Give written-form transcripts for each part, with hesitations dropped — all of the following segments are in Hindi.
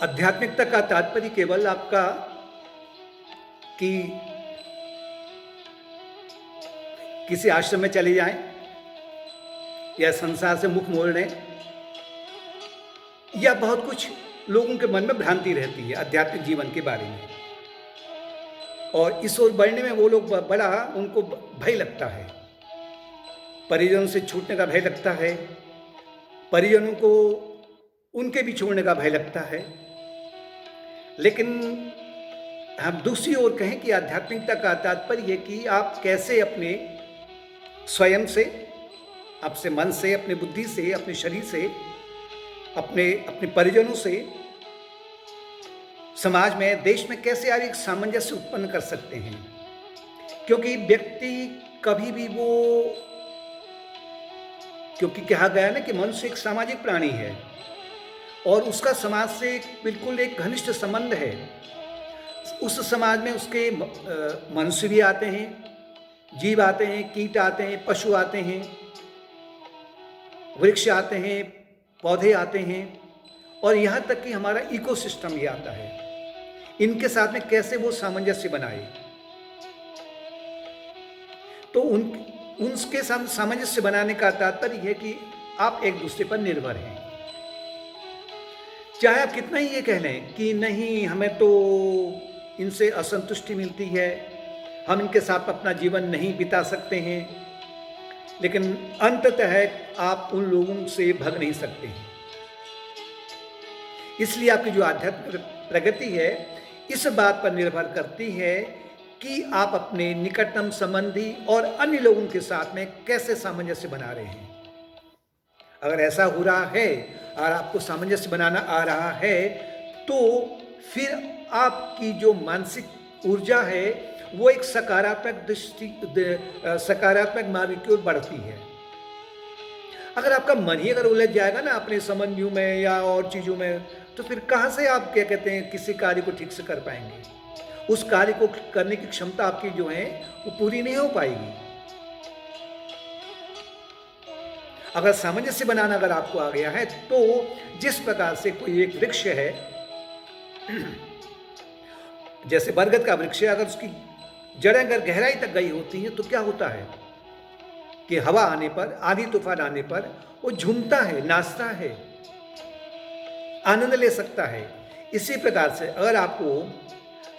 आध्यात्मिकता का तात्पर्य केवल आपका कि किसी आश्रम में चले जाएं या संसार से मुख मोड़ लें, या बहुत कुछ लोगों के मन में भ्रांति रहती है आध्यात्मिक जीवन के बारे में, और इस ओर बढ़ने में वो लोग बड़ा उनको भय लगता है, परिजनों से छूटने का भय लगता है, परिजनों को उनके भी छोड़ने का भय लगता है। लेकिन हम दूसरी ओर कहें कि आध्यात्मिकता का तात्पर्य है कि आप कैसे अपने स्वयं से, आपसे मन से, अपने बुद्धि से, अपने शरीर से, अपने अपने परिजनों से, समाज में, देश में कैसे आप एक सामंजस्य उत्पन्न कर सकते हैं। क्योंकि व्यक्ति कभी भी वो, क्योंकि कहा गया ना कि मनुष्य एक सामाजिक प्राणी है और उसका समाज से बिल्कुल एक घनिष्ठ संबंध है। उस समाज में उसके मनुष्य भी आते हैं, जीव आते हैं, कीट आते हैं, पशु आते हैं, वृक्ष आते हैं, पौधे आते हैं, और यहाँ तक कि हमारा इकोसिस्टम भी आता है। इनके साथ में कैसे वो सामंजस्य बनाए, तो उनके साथ सामंजस्य बनाने का तात्पर्य है कि आप एक दूसरे पर निर्भर हैं। चाहे आप कितना ही ये कह लें कि नहीं, हमें तो इनसे असंतुष्टि मिलती है, हम इनके साथ अपना जीवन नहीं बिता सकते हैं, लेकिन अंततः आप उन लोगों से भाग नहीं सकते हैं। इसलिए आपकी जो आध्यात्मिक प्रगति है इस बात पर निर्भर करती है कि आप अपने निकटतम संबंधी और अन्य लोगों के साथ में कैसे सामंजस्य बना रहे हैं। अगर ऐसा हो रहा है और आपको सामंजस्य बनाना आ रहा है, तो फिर आपकी जो मानसिक ऊर्जा है वो एक सकारात्मक मार्ग की ओर बढ़ती है। अगर आपका मन ही अगर उलझ जाएगा ना अपने संबंधियों में या और चीज़ों में, तो फिर कहाँ से आप क्या कहते हैं किसी कार्य को ठीक से कर पाएंगे। उस कार्य को करने की क्षमता आपकी जो है वो पूरी नहीं हो पाएगी। अगर सामंजस्य बनाना अगर आपको आ गया है, तो जिस प्रकार से कोई एक वृक्ष है, जैसे बरगद का वृक्ष है, अगर उसकी जड़ें अगर गहराई तक गई होती हैं तो क्या होता है कि हवा आने पर, आंधी तूफान आने पर वो झूमता है, नाचता है, आनंद ले सकता है। इसी प्रकार से अगर आपको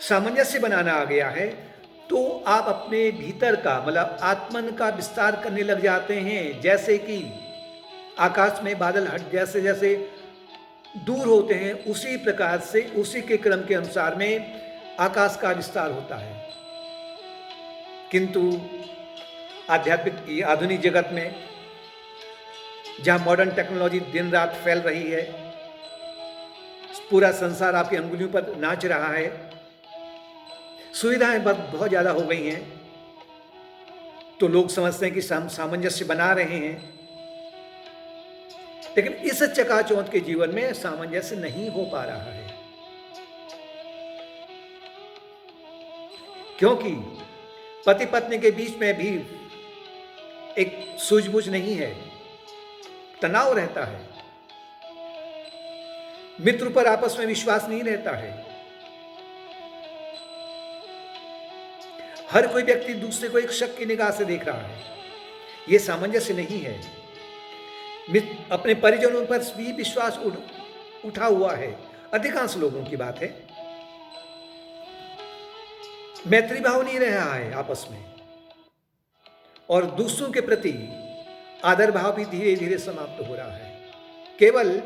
सामंजस्य बनाना आ गया है, तो आप अपने भीतर का मतलब आत्मन का विस्तार करने लग जाते हैं। जैसे कि आकाश में बादल हट जैसे जैसे दूर होते हैं, उसी प्रकार से उसी के क्रम के अनुसार में आकाश का विस्तार होता है। किंतु आध्यात्मिक आधुनिक जगत में, जहाँ मॉडर्न टेक्नोलॉजी दिन रात फैल रही है, पूरा संसार आपकी अंगुलियों पर नाच रहा है, सुविधाएं बहुत ज़्यादा हो गई हैं, तो लोग समझते हैं कि सामंजस्य बना रहे हैं, लेकिन इस चकाचौंध के जीवन में सामंजस्य नहीं हो पा रहा है। क्योंकि पति पत्नी के बीच में भी एक सूझबूझ नहीं है, तनाव रहता है, मित्र पर आपस में विश्वास नहीं रहता है, हर कोई व्यक्ति दूसरे को एक शक की निगाह से देख रहा है। यह सामंजस्य नहीं है। अपने परिजनों पर भी विश्वास उठा हुआ है, अधिकांश लोगों की बात है। मैत्री भाव नहीं रहा है आपस में, और दूसरों के प्रति आदर भाव भी धीरे धीरे समाप्त हो रहा है। केवल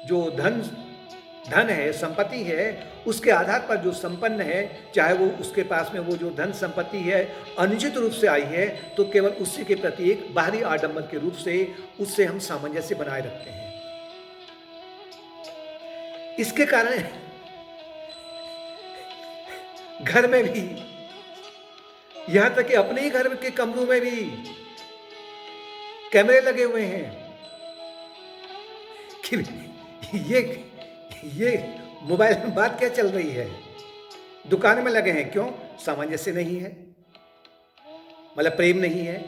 जो धन है, संपत्ति है, उसके आधार पर जो संपन्न है, चाहे वो उसके पास में वो जो धन संपत्ति है अनुचित रूप से आई है, तो केवल उसी के प्रति एक बाहरी आडंबर के रूप से उससे हम सामंजस्य बनाए रखते हैं। इसके कारण घर में भी, यहां तक कि अपने ही घर के कमरों में भी कैमरे लगे हुए हैं कि ये मोबाइल में बात क्या चल रही है। दुकान में लगे हैं, क्यों? सामंजस्य नहीं है, मतलब प्रेम नहीं है,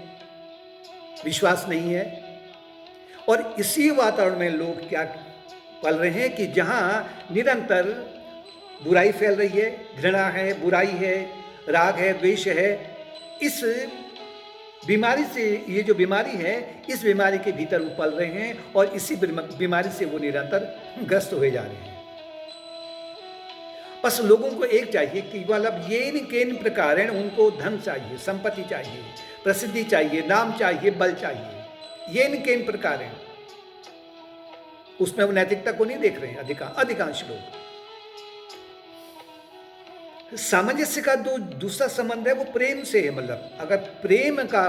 विश्वास नहीं है। और इसी वातावरण में लोग क्या पल रहे हैं कि जहाँ निरंतर बुराई फैल रही है, घृणा है, बुराई है, राग है, द्वेष है। इस बीमारी से, ये जो बीमारी है, इस बीमारी के भीतर वो पल रहे हैं और इसी बीमारी से वो निरंतर ग्रस्त हुए जा रहे हैं। बस लोगों को एक चाहिए कि मतलब ये इन प्रकार हैं, उनको धन चाहिए, संपत्ति चाहिए, प्रसिद्धि चाहिए, नाम चाहिए, बल चाहिए। ये इन प्रकार हैं। उसमें वो नैतिकता को नहीं देख रहे हैं अधिकांश लोग। सामंजस्य का दूसरा संबंध है वो प्रेम से है। मतलब अगर प्रेम का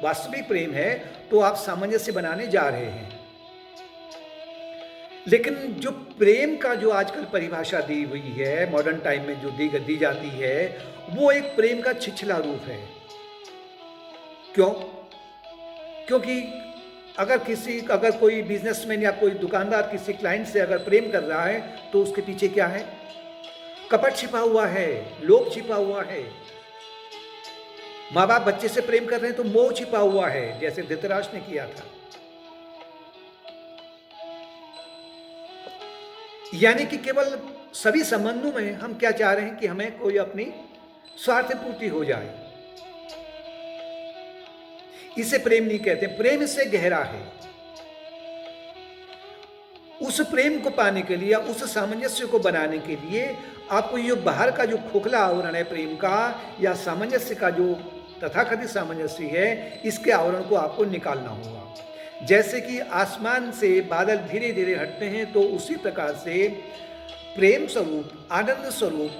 वास्तविक प्रेम है तो आप सामंजस्य बनाने जा रहे हैं। लेकिन जो प्रेम का जो आजकल परिभाषा दी हुई है मॉडर्न टाइम में, जो दी जाती है, वो एक प्रेम का छिछला रूप है। क्यों? क्योंकि अगर कोई बिजनेसमैन या कोई दुकानदार किसी क्लाइंट से अगर प्रेम कर रहा है तो उसके पीछे क्या है? कपट छिपा हुआ है, लोभ छिपा हुआ है। माँ बाप बच्चे से प्रेम कर रहे हैं तो मोह छिपा हुआ है, जैसे धृतराष्ट्र ने किया था। यानी कि केवल सभी संबंधों में हम क्या चाह रहे हैं कि हमें कोई अपनी स्वार्थ पूर्ति हो जाए। इसे प्रेम नहीं कहते। प्रेम से गहरा है। उस प्रेम को पाने के लिए, उस सामंजस्य को बनाने के लिए आपको ये बाहर का जो खोखला आवरण है प्रेम का या सामंजस्य का, जो तथाकथित सामंजस्य है, इसके आवरण को आपको निकालना होगा। जैसे कि आसमान से बादल धीरे धीरे हटते हैं तो उसी प्रकार से प्रेम स्वरूप, आनंद स्वरूप,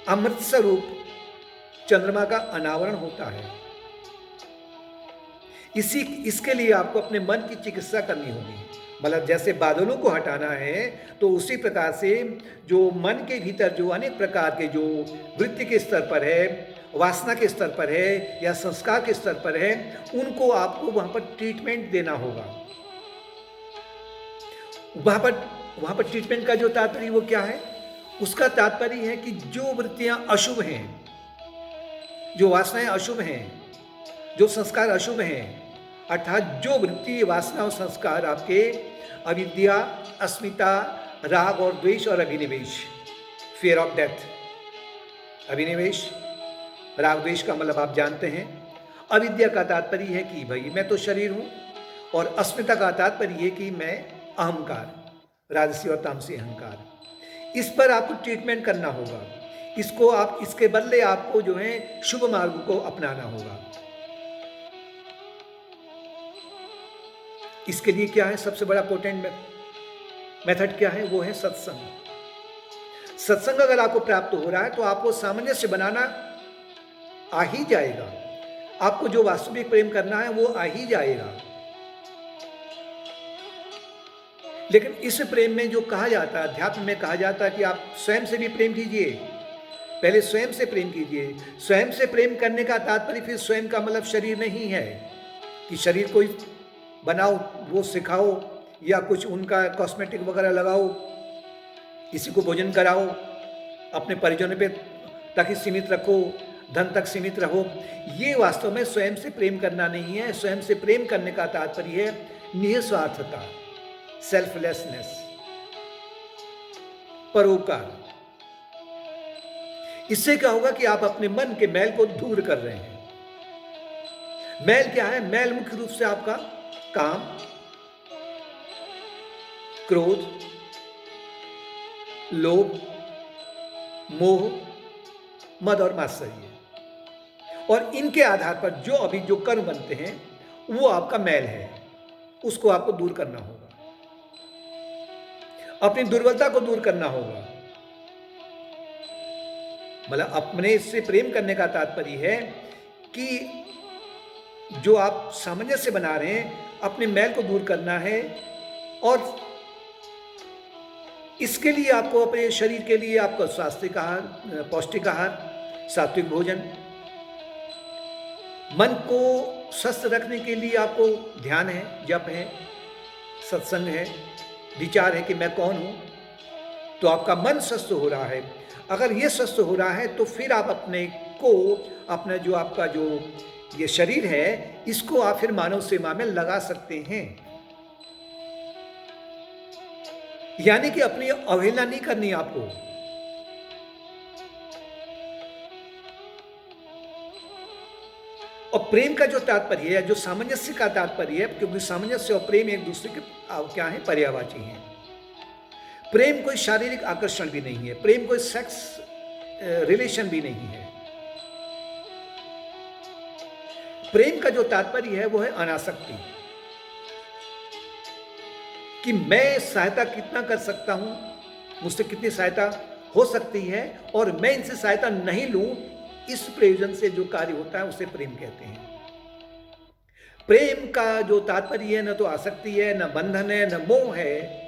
अमृत स्वरूप चंद्रमा का अनावरण होता है। इसके लिए आपको अपने मन की चिकित्सा करनी होगी। मतलब जैसे बादलों को हटाना है तो उसी प्रकार से जो मन के भीतर जो अनेक प्रकार के जो वृत्ति के स्तर पर है, वासना के स्तर पर है या संस्कार के स्तर पर है, उनको आपको वहां पर ट्रीटमेंट देना होगा। वहां पर ट्रीटमेंट का जो तात्पर्य वो क्या है? उसका तात्पर्य है कि जो वृत्तियां अशुभ हैं, जो वासनाएं अशुभ हैं, जो संस्कार अशुभ हैं, अर्थात जो वृत्ति, वासना और संस्कार आपके अविद्या, अस्मिता, राग और द्वेष और अभिनिवेश, फियर ऑफ डेथ। अभिनिवेश, राग द्वेष का मतलब आप जानते हैं। अविद्या का तात्पर्य है कि भाई मैं तो शरीर हूं, और अस्मिता का तात्पर्य है कि मैं अहंकार, राजसी और तामसी अहंकार। इस पर आपको ट्रीटमेंट करना होगा। इसके बदले आपको जो है शुभ मार्ग को अपनाना होगा। इसके लिए क्या है सबसे बड़ा पोटेंट मेथड क्या है? वो है सत्संग। सत्संग अगर आपको प्राप्त हो रहा है तो आपको सामंजस्य बनाना आ ही जाएगा। आपको जो वास्तविक प्रेम करना है वो आ ही जाएगा। लेकिन इस प्रेम में जो कहा जाता है, अध्यात्म में कहा जाता है कि आप स्वयं से भी प्रेम कीजिए। पहले स्वयं से प्रेम कीजिए। स्वयं से प्रेम करने का तात्पर्य फिर स्वयं का मतलब शरीर नहीं है कि शरीर को बनाओ, वो सिखाओ या कुछ उनका कॉस्मेटिक वगैरह लगाओ, किसी को भोजन कराओ, अपने परिजनों पे तक ही सीमित रखो, धन तक सीमित रहो। ये वास्तव में स्वयं से प्रेम करना नहीं है। स्वयं से प्रेम करने का तात्पर्य है निस्वार्थता, सेल्फलेसनेस, परोपकार। इससे क्या होगा कि आप अपने मन के मैल को दूर कर रहे हैं। मैल क्या है? मैल मुख्य रूप से आपका काम, क्रोध, लोभ, मोह, मद और मात्सर्य, और इनके आधार पर जो कर्म बनते हैं वो आपका मैल है। उसको आपको दूर करना होगा। अपनी दुर्बलता को दूर करना होगा। मतलब अपने से प्रेम करने का तात्पर्य है कि जो आप सामंजस्य बना रहे हैं, अपने मैल को दूर करना है। और इसके लिए आपको अपने शरीर के लिए आपको स्वास्थ्य आहार, पौष्टिक आहार, सात्विक भोजन, मन को स्वस्थ रखने के लिए आपको ध्यान है, जप है, सत्संग है, विचार है कि मैं कौन हूं। तो आपका मन स्वस्थ हो रहा है। अगर ये स्वस्थ हो रहा है तो फिर आप अपना जो आपका जो ये शरीर है, इसको आप फिर मानव सेवा में लगा सकते हैं। यानी कि अपनी अवहेलना नहीं करनी आपको। और प्रेम का जो तात्पर्य है, जो सामंजस्य का तात्पर्य है, क्योंकि सामंजस्य और प्रेम एक दूसरे के क्या है, पर्यायवाची हैं। प्रेम कोई शारीरिक आकर्षण भी नहीं है, प्रेम कोई सेक्स रिलेशन भी नहीं है। प्रेम का जो तात्पर्य है वो है अनासक्ति, कि मैं सहायता कितना कर सकता हूं, मुझसे कितनी सहायता हो सकती है, और मैं इनसे सहायता नहीं लूं, इस प्रयोजन से जो कार्य होता है उसे प्रेम कहते हैं। प्रेम का जो तात्पर्य है, न तो आसक्ति है, न बंधन है, न मोह है।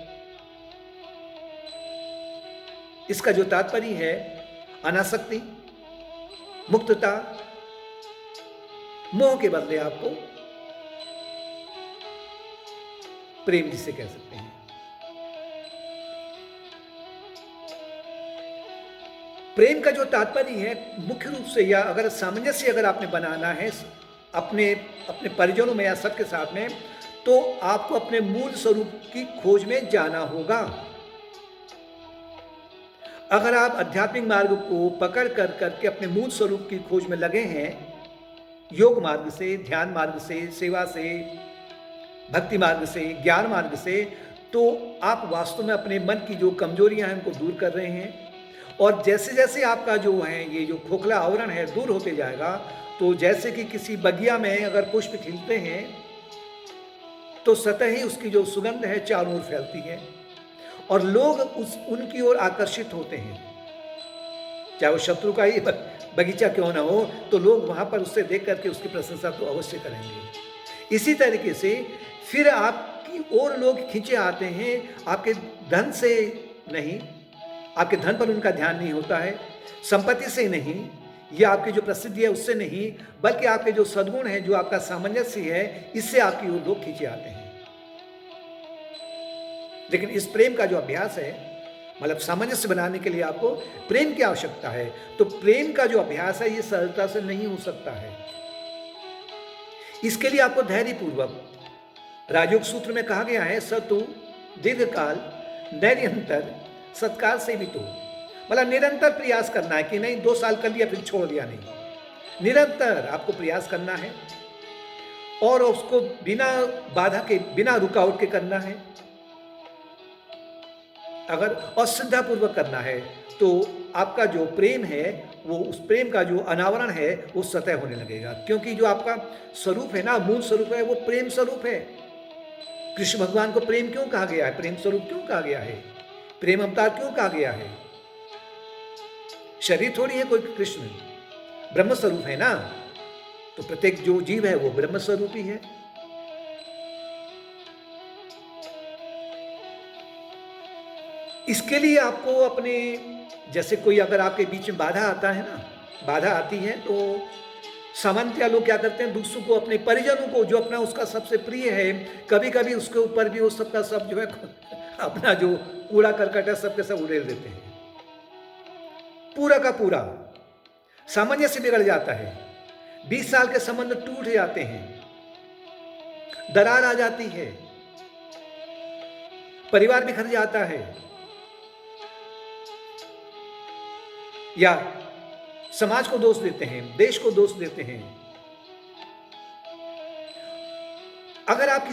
इसका जो तात्पर्य है अनासक्ति, मुक्तता, मोह के बदले आपको प्रेम जिसे कह सकते हैं। प्रेम का जो तात्पर्य है मुख्य रूप से, या अगर सामंजस्य अगर आपने बनाना है अपने अपने परिजनों में या सबके साथ में, तो आपको अपने मूल स्वरूप की खोज में जाना होगा। अगर आप आध्यात्मिक मार्ग को पकड़ कर करके अपने मूल स्वरूप की खोज में लगे हैं, योग मार्ग से, ध्यान मार्ग से, सेवा से, भक्ति मार्ग से, ज्ञान मार्ग से, तो आप वास्तव में अपने मन की जो कमजोरियां हैं उनको दूर कर रहे हैं। और जैसे जैसे आपका जो है ये जो खोखला आवरण है दूर होते जाएगा, तो जैसे कि किसी बगिया में अगर पुष्प खिलते हैं तो सतह ही उसकी जो सुगंध है चारों ओर फैलती है, और लोग उनकी ओर आकर्षित होते हैं। चाहे वो शत्रु का ही बगीचा क्यों ना हो, तो लोग वहां पर उससे देख करके उसकी प्रशंसा तो अवश्य करेंगे। इसी तरीके से फिर आपकी ओर लोग खींचे आते हैं, आपके धन से नहीं, आपके धन पर उनका ध्यान नहीं होता है, संपत्ति से नहीं, या आपकी जो प्रसिद्धि है उससे नहीं, बल्कि आपके जो सद्गुण है, जो आपका सामंजस्य है, इससे आपकी ओर लोग खींचे आते हैं। लेकिन इस प्रेम का जो अभ्यास है, मतलब सामंजस्य बनाने के लिए आपको प्रेम की आवश्यकता है। तो प्रेम का जो अभ्यास है ये सरलता से नहीं हो सकता है। इसके लिए आपको धैर्यपूर्वक, राजयोग सूत्र में कहा गया है, सतु दीर्घकाल नैर्यंतर सत्काल से भी, तो मतलब निरंतर प्रयास करना है, कि नहीं 2 साल कर लिया फिर छोड़ दिया, नहीं, निरंतर आपको प्रयास करना है और उसको बिना बाधा के, बिना रुकावट के करना है। अगर और श्रद्धापूर्वक करना है तो आपका जो प्रेम है, वो उस प्रेम का जो अनावरण है वो सतह होने लगेगा, क्योंकि जो आपका स्वरूप है ना, मूल स्वरूप है, वो प्रेम स्वरूप है। कृष्ण भगवान को प्रेम क्यों कहा गया है, प्रेम स्वरूप क्यों कहा गया है, प्रेम अवतार क्यों कहा गया है? शरीर थोड़ी है कोई कृष्ण, ब्रह्म स्वरूप है ना, तो प्रत्येक जो जीव है वो ब्रह्म स्वरूप ही है। इसके लिए आपको अपने, जैसे कोई अगर आपके बीच में बाधा आता है ना, बाधा आती है, तो सामान्यतः लोग क्या करते हैं, दूसरों को, अपने परिजनों को, जो अपना उसका सबसे प्रिय है, कभी कभी उसके ऊपर भी वो सबका सब जो है अपना जो कूड़ा करकट है सबके सब उड़ेल देते हैं। पूरा का पूरा सामंजस्य बिगड़ जाता है, 20 साल के संबंध टूट जाते हैं, दरार आ जाती है, परिवार बिखर जाता है, या समाज को दोष देते हैं, देश को दोष देते हैं। अगर आप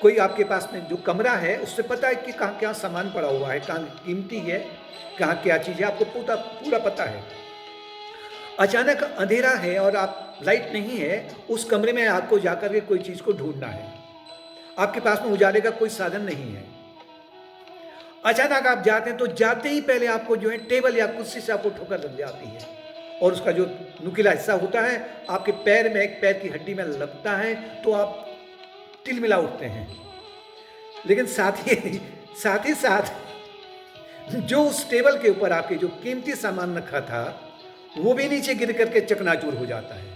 कोई आपके पास में जो कमरा है, उससे पता है कि कहाँ क्या सामान पड़ा हुआ है, कहाँ कीमती है, कहाँ क्या चीज है, आपको पूरा पता है। अचानक अंधेरा है और आप लाइट नहीं है, उस कमरे में आपको जाकर के कोई चीज को ढूंढना है, आपके पास में उजाले का कोई साधन नहीं है। अचानक आप जाते हैं तो जाते ही पहले आपको जो है टेबल या कुर्सी से आपको ठोकर लग जाती है, और उसका जो नुकीला हिस्सा होता है आपके पैर में, एक पैर की हड्डी में लगता है, तो आप तिलमिला उठते हैं। लेकिन साथ ही साथ जो उस टेबल के ऊपर आपके जो कीमती सामान रखा था वो भी नीचे गिर करके चकनाचूर हो जाता है।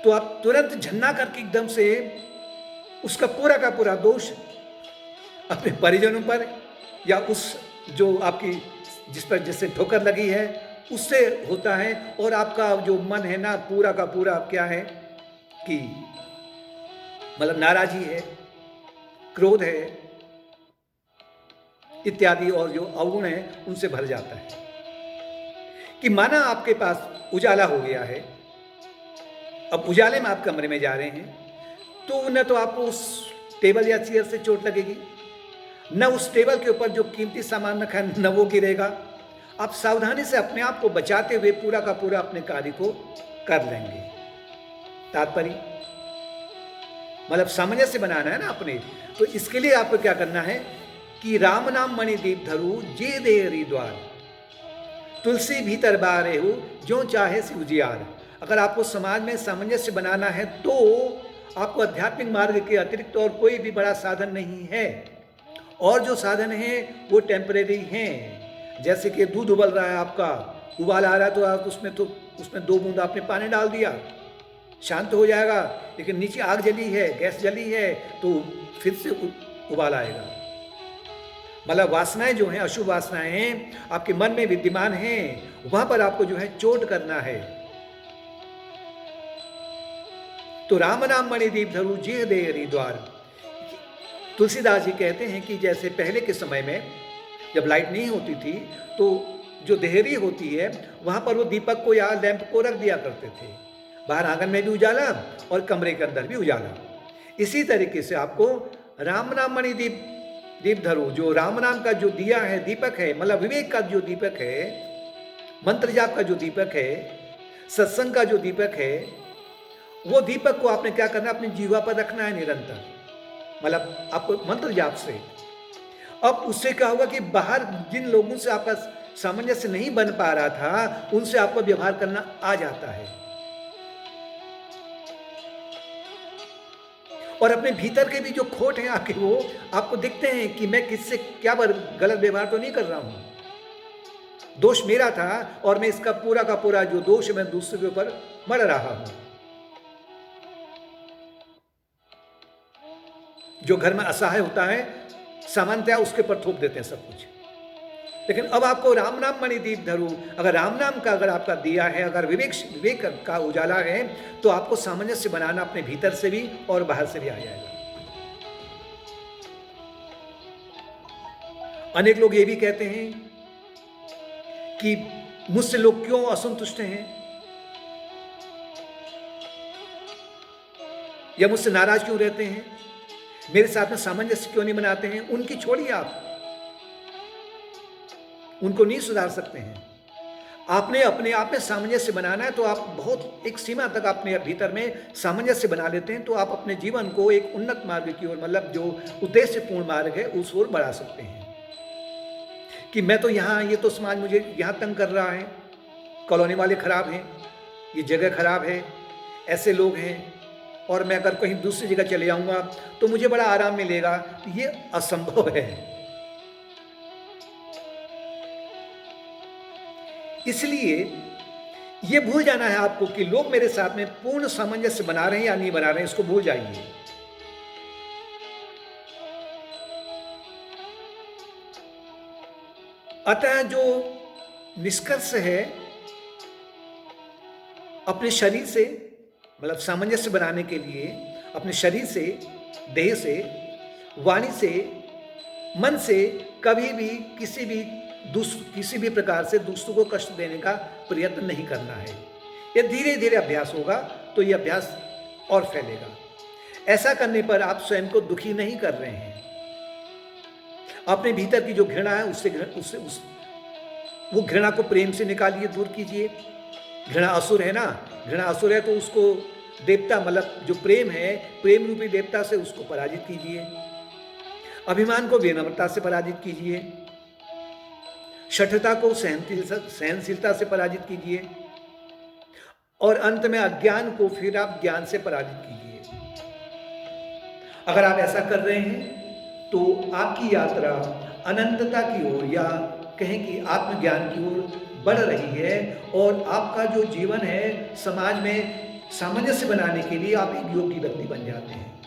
तो आप तुरंत झन्ना करके एकदम से उसका पूरा का पूरा दोष अपने परिजनों पर, या उस जो आपकी जिस पर जिससे ठोकर लगी है उससे होता है, और आपका जो मन है ना पूरा का पूरा क्या है कि मतलब नाराजी है, क्रोध है इत्यादि और जो अवगुण है उनसे भर जाता है। कि माना आपके पास उजाला हो गया है, अब उजाले में आप कमरे में जा रहे हैं, तो न तो आपको उस टेबल या चेयर से चोट लगेगी, न उस टेबल के ऊपर जो कीमती सामान रखा है न वो गिरेगा। आप सावधानी से अपने आप को बचाते हुए पूरा का पूरा अपने कार्य को कर लेंगे। तात्पर्य मतलब सामंजस्य बनाना है ना अपने, तो इसके लिए आपको क्या करना है कि राम नाम मणि दीप धरू जे देरी द्वार, तुलसी भीतर बारे हो जो चाहे से उजियार। अगर आपको समाज में सामंजस्य बनाना है तो आपको आध्यात्मिक मार्ग के अतिरिक्त और कोई भी बड़ा साधन नहीं है, और जो साधन है वो टेम्परेरी हैं। जैसे कि दूध उबल रहा है, आपका उबाल आ रहा है, तो आप उसमें 2 बूंद आपने पानी डाल दिया, शांत हो जाएगा। लेकिन नीचे आग जली है, गैस जली है, तो फिर से उबाल आएगा। मतलब वासनाएं जो हैं, अशुभ वासनाएं हैं, आपके मन में विद्यमान हैं, वहां पर आपको जो है चोट करना है। तो राम नाम मणि दीप धरू जे दे हरिद्वार। तुलसीदास जी कहते हैं कि जैसे पहले के समय में जब लाइट नहीं होती थी, तो जो देहरी होती है वहां पर वो दीपक को या लैंप को रख दिया करते थे, बाहर आंगन में भी उजाला और कमरे के अंदर भी उजाला। इसी तरीके से आपको राम नाम मणि दीप धरो, जो राम नाम का जो दिया है, दीपक है, मतलब विवेक का जो दीपक है, मंत्र जाप का जो दीपक है, सत्संग का जो दीपक है, वो दीपक को आपने क्या करना है, अपनी जीवा पर रखना है निरंतर, मतलब आपको मंत्र जाप से। अब उससे क्या होगा कि बाहर जिन लोगों से आपका सामंजस्य नहीं बन पा रहा था, उनसे आपको व्यवहार करना आ जाता है, और अपने भीतर के भी जो खोट हैं आपके, वो आपको दिखते हैं कि मैं किससे क्या गलत व्यवहार तो नहीं कर रहा हूं, दोष मेरा था और मैं इसका पूरा का पूरा जो दोष मैं दूसरे के ऊपर मढ़ रहा हूं। जो घर में असहाय होता है, सामान्यतया उसके ऊपर थोप देते हैं सब कुछ। लेकिन अब आपको राम नाम मणि दीप धरू, अगर राम नाम का अगर आपका दिया है, अगर विवेक का उजाला है, तो आपको सामंजस्य बनाना अपने भीतर से भी और बाहर से भी आ जाएगा। अनेक लोग ये भी कहते हैं कि मुझसे लोग क्यों असंतुष्ट हैं, या मुझसे नाराज क्यों रहते हैं, मेरे साथ में सामंजस्य क्यों नहीं बनाते हैं। उनकी छोड़िए, आप उनको नहीं सुधार सकते हैं। आपने अपने आप में सामंजस्य बनाना है, तो आप बहुत एक सीमा तक अपने भीतर में सामंजस्य बना लेते हैं, तो आप अपने जीवन को एक उन्नत मार्ग की ओर, मतलब जो उद्देश्यपूर्ण मार्ग है, उस ओर बढ़ा सकते हैं। कि मैं तो यहाँ, ये तो समाज मुझे यहाँ तंग कर रहा है, कॉलोनी वाले खराब हैं, ये जगह खराब है, ऐसे लोग हैं, और मैं अगर कहीं दूसरी जगह चले जाऊंगा तो मुझे बड़ा आराम मिलेगा, ये असंभव है। इसलिए ये भूल जाना है आपको कि लोग मेरे साथ में पूर्ण सामंजस्य बना रहे हैं या नहीं बना रहे हैं, इसको भूल जाइए। अतः जो निष्कर्ष है, अपने शरीर से, मतलब सामंजस्य बनाने के लिए अपने शरीर से, देह से, वाणी से, मन से कभी भी किसी भी प्रकार से दूसरों को कष्ट देने का प्रयत्न नहीं करना है। यह धीरे धीरे अभ्यास होगा तो यह अभ्यास और फैलेगा। ऐसा करने पर आप स्वयं को दुखी नहीं कर रहे हैं। अपने भीतर की जो घृणा है, वो घृणा को प्रेम से निकालिए, दूर कीजिए। घृणा असुर है ना, घृणा असुर है, तो उसको देवता, मतलब जो प्रेम है, प्रेम रूपी देवता से उसको पराजित कीजिए। अभिमान को विनम्रता से पराजित कीजिए। शठता को सहनशीलता से पराजित कीजिए, और अंत में अज्ञान को फिर आप ज्ञान से पराजित कीजिए। अगर आप ऐसा कर रहे हैं तो आपकी यात्रा अनंतता की ओर, या कहें कि आत्मज्ञान की ओर बढ़ रही है, और आपका जो जीवन है समाज में सामंजस्य बनाने के लिए आप एक योग्य व्यक्ति बन जाते हैं।